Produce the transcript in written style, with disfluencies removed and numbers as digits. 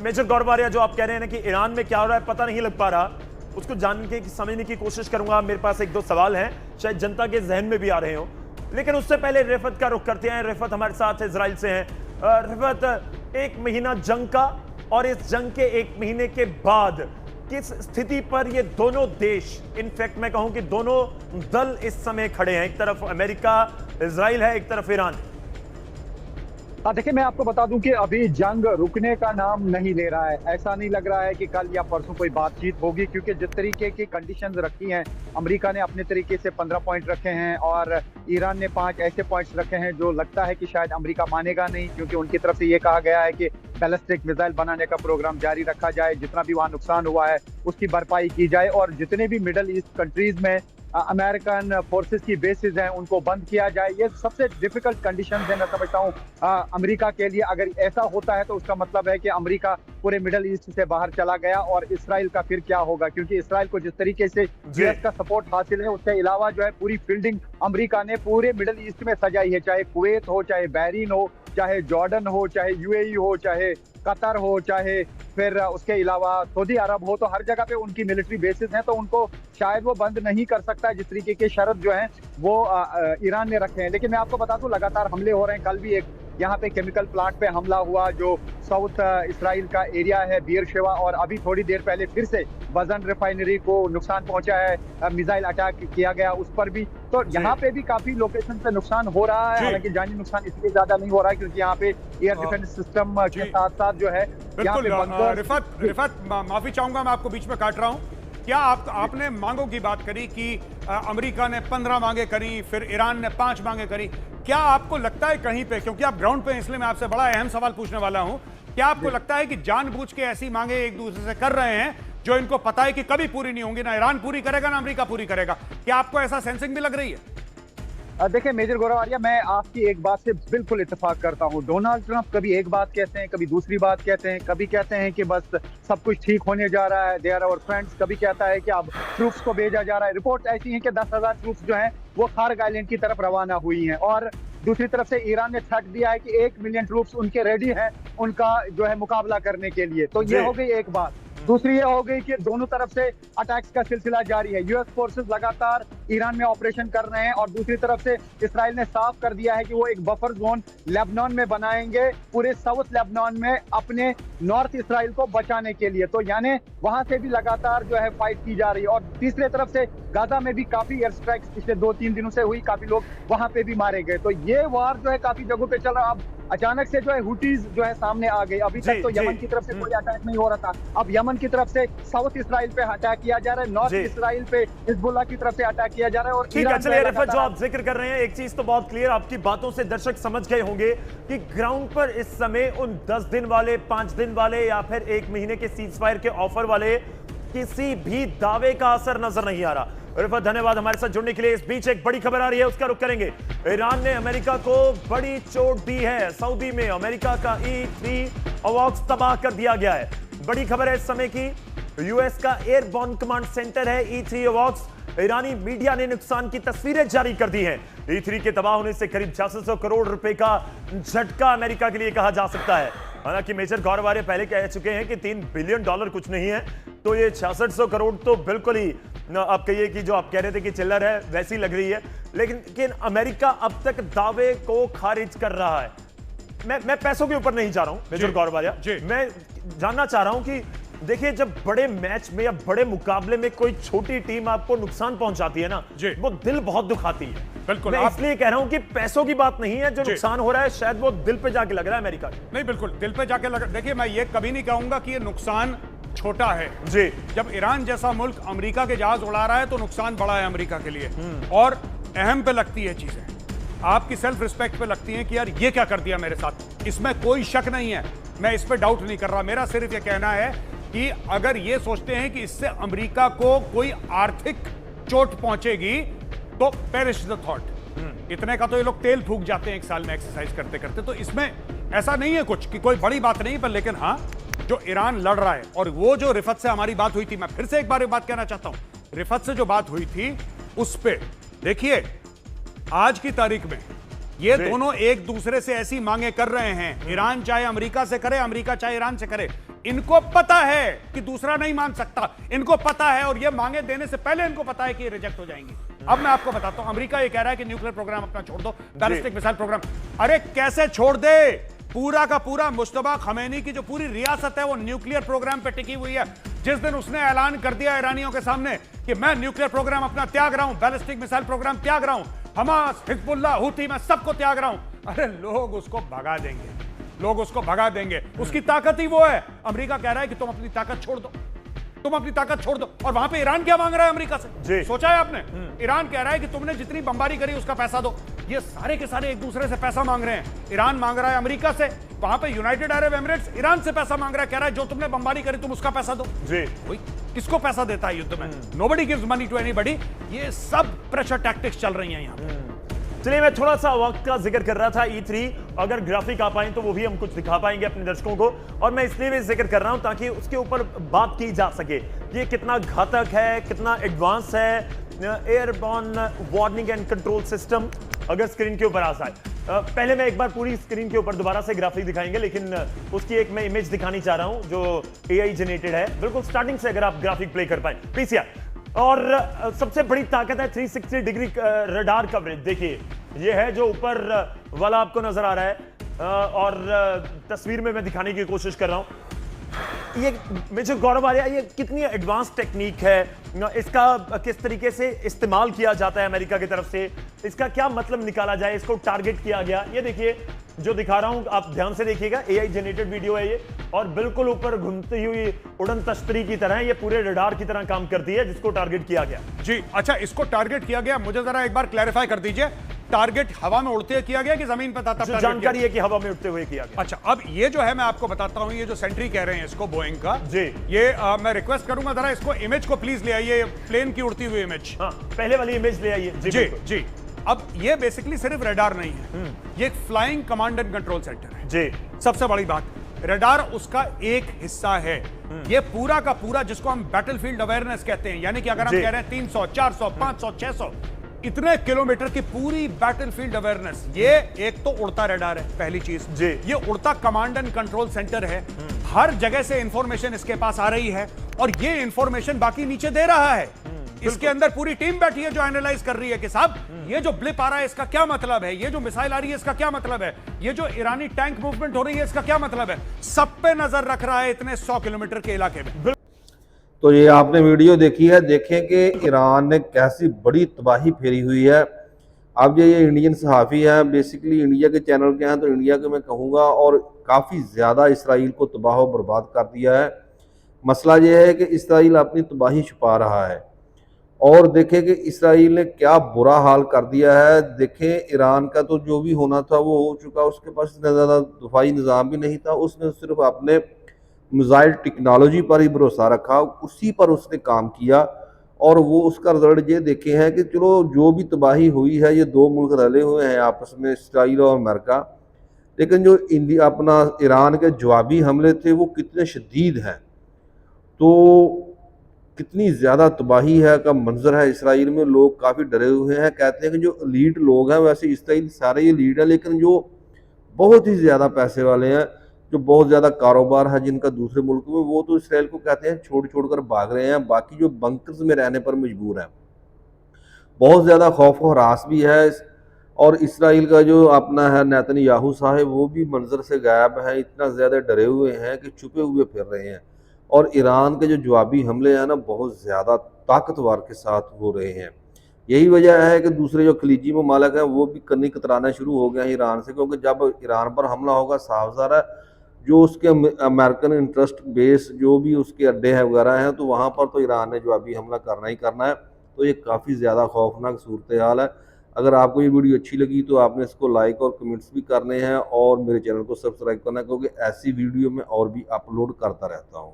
Major गौरवारिया, जो आप कह रहे हैं ना कि ईरान में क्या हो रहा है पता नहीं लग पा रहा, उसको जानने की समझने की कोशिश करूंगा। मेरे पास एक दो सवाल हैं, शायद जनता के जहन में भी आ रहे हो, लेकिन उससे पहले रिफत का रुख करते हैं। रिफत हमारे साथ इजराइल से हैं। रिफत, एक महीना जंग का और इस जंग के एक महीने के बाद किस स्थिति पर ये दोनों देश, इनफैक्ट मैं कहूं कि दोनों दल इस समय खड़े हैं? एक तरफ अमेरिका इजराइल है, एक तरफ ईरान। देखिए, मैं आपको बता दूं कि अभी जंग रुकने का नाम नहीं ले रहा है। ऐसा नहीं लग रहा है कि कल या परसों कोई बातचीत होगी, क्योंकि जिस तरीके की कंडीशंस रखी हैं, अमेरिका ने अपने तरीके से 15 पॉइंट रखे हैं और ईरान ने 5 ऐसे पॉइंट्स रखे हैं जो लगता है कि शायद अमेरिका मानेगा नहीं, क्योंकि उनकी तरफ से ये कहा गया है कि बैलिस्टिक मिसाइल बनाने का प्रोग्राम जारी रखा जाए, जितना भी वहाँ नुकसान हुआ है उसकी भरपाई की जाए, और जितने भी मिडल ईस्ट कंट्रीज में अमेरिकन फोर्सेस की बेसिस हैं उनको बंद किया जाए। ये सबसे डिफिकल्ट कंडीशन है, मैं समझता हूँ अमेरिका के लिए। अगर ऐसा होता है तो उसका मतलब है कि अमेरिका पूरे मिडल ईस्ट से बाहर चला गया, और इसराइल का फिर क्या होगा, क्योंकि इसराइल को जिस तरीके से यूएस का सपोर्ट हासिल है, उसके अलावा जो है पूरी फील्डिंग अमेरिका ने पूरे मिडल ईस्ट में सजाई है, चाहे कुवैत हो, चाहे बहरीन हो, चाहे जॉर्डन हो, चाहे यूएई हो, चाहे कतर हो, चाहे फिर उसके अलावा सऊदी अरब हो। तो हर जगह पे उनकी मिलिट्री बेसिस हैं, तो उनको शायद वो बंद नहीं कर सकता है, जिस तरीके के शर्त जो हैं वो ईरान ने रखे हैं। लेकिन मैं आपको बता दूं, लगातार हमले हो रहे हैं। कल भी एक यहाँ पे केमिकल प्लांट पे हमला हुआ जो साउथ इसराइल का एरिया है, बीरशेवा, और अभी थोड़ी देर पहले फिर से बजन रिफाइनरी को नुकसान पहुंचा है, मिसाइल अटैक किया गया उस पर भी। तो यहाँ पे भी काफी लोकेशन पे नुकसान हो रहा है, हालांकि जानी नुकसान इसलिए ज्यादा नहीं हो रहा है क्योंकि यहाँ पे एयर डिफेंस सिस्टम के साथ साथ जो है यहाँ पे रिफत, माफी चाहूंगा, मैं आपको बीच में काट रहा हूँ। क्या आपने मांगों की बात करी कि अमेरिका ने 15 मांगे करी, फिर ईरान ने 5 मांगे करी, क्या आपको लगता है कहीं पे, क्योंकि आप ग्राउंड पे हैं इसलिए मैं आपसे बड़ा अहम सवाल पूछने वाला हूं, क्या आपको लगता है कि जानबूझ के ऐसी मांगे एक दूसरे से कर रहे हैं जो इनको पता है कि कभी पूरी नहीं होंगी, ना ईरान पूरी करेगा ना अमेरिका पूरी करेगा? क्या आपको ऐसा सेंसिंग भी लग रही है? देखिए मेजर गौरवारिया, मैं आपकी एक बात से बिल्कुल इत्तेफाक करता हूं। डोनाल्ड ट्रंप कभी एक बात कहते हैं, कभी दूसरी बात कहते हैं, कभी कहते हैं कि बस सब कुछ ठीक होने जा रहा है, दे आर आवर फ्रेंड्स, कभी कहता है कि अब ट्रूप्स को भेजा जा रहा है। रिपोर्ट ऐसी है कि 10,000 ट्रूप्स जो हैं वो खार्ग आइलैंड की तरफ रवाना हुई हैं, और दूसरी तरफ से ईरान ने थ्रेट दिया है कि 1 मिलियन ट्रूप्स उनके रेडी हैं उनका जो है मुकाबला करने के लिए। तो ये हो गई एक बात। दूसरी ये हो गई कि दोनों तरफ से अटैक्स का सिलसिला जारी है। यूएस फोर्सेस लगातार ईरान में ऑपरेशन कर रहे हैं, और दूसरी तरफ से इसराइल ने साफ कर दिया है कि वो एक बफर जोन लेबनान में बनाएंगे, पूरे साउथ लेबनान में अपने नॉर्थ इसराइल को बचाने के लिए। तो यानी वहां से भी लगातार जो है फाइट की जा रही है। और तीसरे तरफ से गाजा में भी काफी एयर स्ट्राइक्स पिछले 2-3 दिनों से हुई, काफी लोग वहां पे भी मारे गए। तो ये वार जो है काफी जगहों पे चल रहा। अब अचानक से जो है हुटीज जो है सामने आ गई। अभी तक तो यमन की तरफ से कोई अटैक नहीं हो रहा था, अब यमन की तरफ से साउथ इसराइल पे अटैक किया जा रहा है, नॉर्थ इसराइल पे हिजबुल्लाह की तरफ से अटैक किया जा रहा है। और ठीक है, चलिए रिफत, जो आप जिक्र कर रहे हैं, एक चीज तो बहुत क्लियर, आपकी बातों से दर्शक समझ गए होंगे कि ग्राउंड पर इस समय उन 10 दिन वाले, 5 दिन वाले या फिर 1 महीने के सीज फायर के ऑफर वाले किसी भी दावे का असर नजर नहीं आ रहा। रिफत, धन्यवाद हमारे साथ जुड़ने के लिए। इस बीच एक बड़ी खबर आ रही है, उसका रुख करेंगे। ईरान ने अमेरिका को बड़ी चोट दी है। सऊदी में अमेरिका का E-3 अवॉक्स तबाह कर दिया गया है। बड़ी खबर है इस समय की, यूएस का एयरबॉर्न कमांड सेंटर है E-3 अवॉक्स। ईरानी मीडिया ने नुकसान की तस्वीरें जारी कर दी हैं। E-3 के तबाह होने से करीब 600 करोड़ रुपए का झटका अमेरिका के लिए कहा जा सकता है। हालांकि मेजर गौरवारिया पहले कह चुके हैं कि $3 बिलियन कुछ नहीं है, तो ये 600 करोड़ तो बिल्कुल ही आप कहिए कि जो आप कह रहे थे कि चिल्लर है वैसी लग रही है। लेकिन अमेरिका अब तक दावे को खारिज कर रहा है। मैं पैसों के ऊपर नहीं जा रहा हूं मेजर गौरवारिया, मैं जानना चाह रहा हूं कि देखिए, जब बड़े मैच में या बड़े मुकाबले में कोई छोटी टीम आपको नुकसान पहुंचाती है ना, वो दिल बहुत दुखाती है। बिल्कुल, मैं इसलिए कह रहा हूं कि पैसों की बात नहीं है, जो नुकसान हो रहा है शायद वो दिल पे जाके लग रहा है अमेरिका के। नहीं, बिल्कुल दिल पे जाके लग। देखिए, मैं ये कभी नहीं कहूंगा कि ये नुकसान छोटा है जी। जब ईरान जैसा मुल्क अमेरिका के जहाज उड़ा रहा है तो नुकसान बड़ा है अमेरिका के लिए, और अहम पे लगती है चीजें, आपकी सेल्फ रिस्पेक्ट पे लगती है कि यार ये क्या कर दिया मेरे साथ। इसमें कोई शक नहीं है, मैं इस पे डाउट नहीं कर रहा। मेरा सिर्फ ये कहना है कि अगर ये सोचते हैं कि इससे अमेरिका को कोई आर्थिक चोट पहुंचेगी तो पेरिश द थॉट। इतने का तो ये लोग तेल फूक जाते हैं एक साल में एक्सरसाइज करते करते। तो इसमें ऐसा नहीं है कुछ कि कोई बड़ी बात नहीं, पर लेकिन हाँ, जो ईरान लड़ रहा है, और वो जो रिफत से हमारी बात हुई थी, मैं फिर से एक बार बात कहना चाहता हूं, रिफत से जो बात हुई थी उस पे देखिए, आज की तारीख में ये दोनों एक दूसरे से ऐसी मांगे कर रहे हैं। ईरान चाहे अमेरिका से करे, अमेरिका चाहे ईरान से करे। इनको पता है कि दूसरा नहीं मान सकता, इनको पता है, और ये मांगे देने से पहले इनको पता है कि ये रिजेक्ट हो जाएंगी। अब मैं आपको बताता हूं, अमेरिका ये कह रहा है कि न्यूक्लियर प्रोग्राम अपना छोड़ दो, बैलिस्टिक मिसाइल प्रोग्राम। अरे कैसे छोड़ दे? पूरा का पूरा मुश्तबा खमैनी की जो पूरी रियासत है वो न्यूक्लियर प्रोग्राम पे टिकी हुई है। जिस दिन उसने ऐलान कर दिया ईरानियों के सामने कि मैं न्यूक्लियर प्रोग्राम अपना त्याग रहा हूं, बैलिस्टिक मिसाइल प्रोग्राम त्याग रहा हूं, हमास, हिजबुल्लाह, हुती, मैं सबको त्याग रहा हूं, अरे लोग उसको भगा देंगे, लोग उसको भगा देंगे। उसकी ताकत ही वो है। अमेरिका कह रहा है कि तुम अपनी ताकत छोड़ दो, तुम अपनी ताकत छोड़ दो। और वहां पे ईरान क्या मांग रहा है अमेरिका से? सोचा है आपने? ईरान कह रहा है कि तुमने जितनी बमबारी करी उसका पैसा दो। ये सारे के सारे एक दूसरे से पैसा मांग रहे हैं। ईरान मांग रहा है अमेरिका से, वहां पे यूनाइटेड अरब एमिरेट्स ईरान से पैसा मांग रहा है, कह रहा है जो तुमने बमबारी करी तुम उसका पैसा दो। जी कोई किसको पैसा देता है युद्ध में? Nobody gives money to anybody. ये सब प्रेशर टैक्टिक्स चल रही हैं यहां पे। चलिए, मैं थोड़ा सा वक्त का जिक्र कर रहा था E3, अगर ग्राफिक आ पाए तो वो भी हम कुछ दिखा पाएंगे अपने दर्शकों को, और मैं इसलिए भी जिक्र कर रहा हूं ताकि उसके ऊपर बात की जा सके कि ये कितना घातक है, कितना एडवांस है। Airborne warning and control system अगर स्क्रीन के ऊपर आ जाए, पहले मैं एक बार पूरी स्क्रीन के ऊपर दोबारा से ग्राफिक दिखाएंगे, लेकिन उसकी एक मैं इमेज दिखानी चाह रहा हूं जो AI जनरेटेड है, बिल्कुल स्टार्टिंग से अगर आप ग्राफिक प्ले कर पाए PCR। और सबसे बड़ी ताकत है 360 डिग्री रडार कवरेज। देखिए ये है जो ऊपर वाला आपको नजर आ रहा है, और तस्वीर में मैं दिखाने की कोशिश कर रहा हूं। ये मेजर गौरव आर्या, ये कितनी एडवांस टेक्निक है, इसका किस तरीके से इस्तेमाल किया जाता है अमेरिका की तरफ से, इसका क्या मतलब निकाला जाए, इसको टारगेट किया गया। ये देखिए जो दिखा रहा हूं आप ध्यान से देखिएगा, AI जनरेटेड वीडियो है ये, और बिल्कुल ऊपर घूमती हुई उड़न तश्तरी की तरह ये पूरे रडार की तरह काम करती है जिसको टारगेट किया गया। जी अच्छा, इसको टारगेट किया गया, मुझे जरा एक बार क्लैरिफाई कर दीजिए, टारगेट हवा में उड़ते किया गया कि जमीन पर था? जानकारी है कि हवा में उड़ते हुए किया गया। अच्छा, अब ये जो है मैं आपको बताता हूं, ये जो सेंट्री कह रहे हैं इसको बोइंग का जी, ये मैं रिक्वेस्ट करूंगा जरा इसको इमेज को प्लीज ले आइए, प्लेन की उड़ती हुई इमेज। हाँ, पहले वाली इमेज ले आइए। जी जी। अब ये बेसिकली सिर्फ रडार नहीं है, ये एक flying command and control centre है जी। सबसे बड़ी बात, रडार उसका एक हिस्सा है। ये पूरा का पूरा जिसको हम बैटलफील्ड अवेयरनेस कहते हैं, यानी कि अगर हम कह रहे हैं 300, 400, 500, 600 इतने किलोमीटर की पूरी बैटलफील्ड अवेयरनेस, ये एक तो उड़ता रडार है पहली चीज जी। ये उड़ता कमांड एंड कंट्रोल सेंटर है, हर जगह से इंफॉर्मेशन इसके पास आ रही है और ये इंफॉर्मेशन बाकी नीचे दे रहा है। इसके अंदर पूरी टीम बैठी है जो एनालाइज कर रही है कि साहब ये जो ब्लिप आ रहा है इसका क्या मतलब है, ये जो मिसाइल आ रही है इसका क्या मतलब है, ये जो ईरानी टैंक मूवमेंट हो रही है इसका क्या मतलब है। सब पे नजर रख रहा है इतने 100 किलोमीटर के इलाके में। तो ये आपने वीडियो देखी है, देखें कि ईरान ने कैसी बड़ी तबाही फेरी हुई है। अब ये इंडियन सहाफ़ी है, बेसिकली इंडिया के चैनल के हैं, तो इंडिया के मैं कहूँगा, और काफ़ी ज़्यादा इसराइल को तबाह व बर्बाद कर दिया है। मसला ये है कि इसराइल अपनी तबाही छुपा रहा है, और देखें कि इसराइल ने क्या बुरा हाल कर दिया है। देखें ईरान का तो जो भी होना था वो हो चुका, उसके पास इतना ज़्यादा दफाई निज़ाम भी नहीं था, उसने सिर्फ अपने मिसाइल टेक्नोलॉजी पर ही भरोसा रखा, उसी पर उसने काम किया, और वो उसका रिजल्ट ये देखे हैं कि चलो जो भी तबाही हुई है, ये दो मुल्क रले हुए हैं आपस में, इसराइल और अमेरिका, लेकिन जो इंडिया अपना ईरान के जवाबी हमले थे वो कितने शदीद हैं। तो कितनी ज़्यादा तबाही है का मंजर है इसराइल में। लोग काफ़ी डरे हुए हैं, कहते हैं कि जो लीड लोग हैं, वैसे इसराइल सारे ये लीड है, लेकिन जो बहुत ही ज़्यादा पैसे वाले हैं, जो बहुत ज़्यादा कारोबार है जिनका दूसरे मुल्क में, वो तो इसराइल को कहते हैं छोड़ छोड़ कर भाग रहे हैं, बाकी जो बंकर्स में रहने पर मजबूर हैं। बहुत ज़्यादा खौफ व हरास भी है, और इसराइल का जो अपना है नेतन्याहू साहब, वो भी मंजर से गायब है, इतना ज़्यादा डरे हुए हैं कि छुपे हुए फिर रहे हैं। और ईरान के जो जवाबी हमले हैं ना, बहुत ज़्यादा ताकतवर के साथ हो रहे हैं। यही वजह है कि दूसरे जो खलीजी ममालिक हैं वो भी कन्नी कतराना शुरू हो गए हैं ईरान से, क्योंकि जब ईरान पर हमला होगा साफ ज़ाहिर है जो उसके अमेरिकन इंटरेस्ट बेस जो भी उसके अड्डे हैं वगैरह हैं, तो वहाँ पर तो ईरान ने जवाबी हमला करना ही करना है। तो ये काफ़ी ज़्यादा खौफनाक सूरत हाल है। अगर आपको ये वीडियो अच्छी लगी तो आपने इसको लाइक और कमेंट्स भी करने हैं, और मेरे चैनल को सब्सक्राइब करना है, क्योंकि ऐसी वीडियो मैं और भी अपलोड करता रहता हूँ।